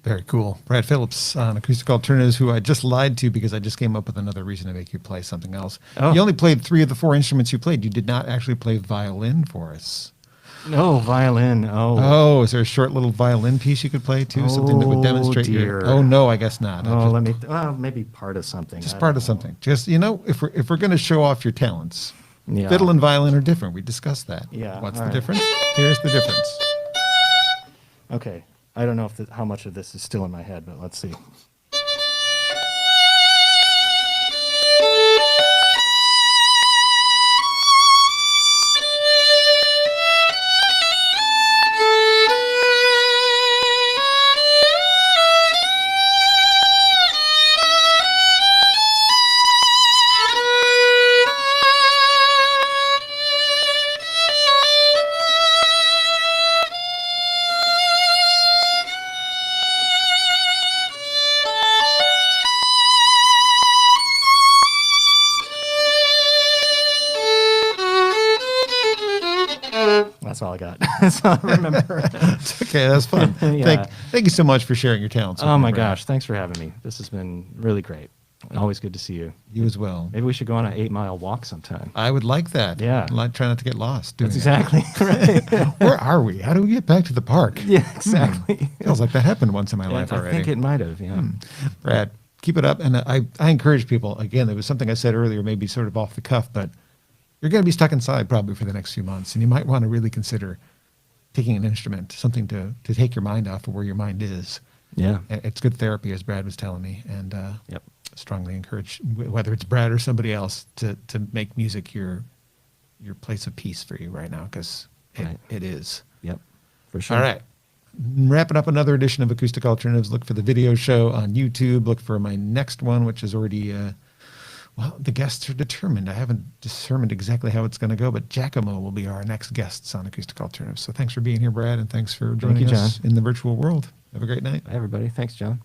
Very cool. Brad Phillips on Acoustic Alternatives, who I just lied to because I just came up with another reason to make you play something else. Oh. You only played 3 of the 4 instruments you played. You did not actually play violin for us. No, violin. Oh. Oh, is there a short little violin piece you could play too? Something that would demonstrate dear. your... Oh, no, I guess not. Oh, let me. Well, maybe part of something. Just I part don't of know. something. Just, if we're going to show off your talents, Yeah. fiddle and violin are different. We discussed that. Yeah, What's all the right. difference? Here's the difference. Okay. I don't know if how much of this is still in my head, but let's see. That's all I got. That's all I remember. It's okay. That's fun. Yeah. Thank you so much for sharing your talents. with Oh me, my Brad. gosh, thanks for having me. This has been really great. Always good to see you. You as well. Maybe we should go on an 8-mile walk sometime. I would like that. Yeah. Try not to get lost. Doing That's exactly right. it. Where are we? How do we get back to the park? Yeah, exactly. Feels like that happened once in my life I already. think it might have, yeah. Brad, keep it up. And I encourage people, again, there was something I said earlier, maybe sort of off the cuff, but you're going to be stuck inside probably for the next few months. And you might want to really consider taking an instrument, something to take your mind off of where your mind is. Yeah. It's good therapy, as Brad was telling me. And Yep. strongly encourage, whether it's Brad or somebody else, to make music your place of peace for you right now, because Right. it is. Yep. For sure. All right. Wrapping up another edition of Acoustic Alternatives. Look for the video show on YouTube. Look for my next one, which is already, well, the guests are determined. I haven't determined exactly how it's going to go, but Giacomo will be our next guests on Acoustic Alternatives. So thanks for being here, Brad, and thanks for joining you, us John. in the virtual world. Have a great night. Bye, everybody. Thanks, John.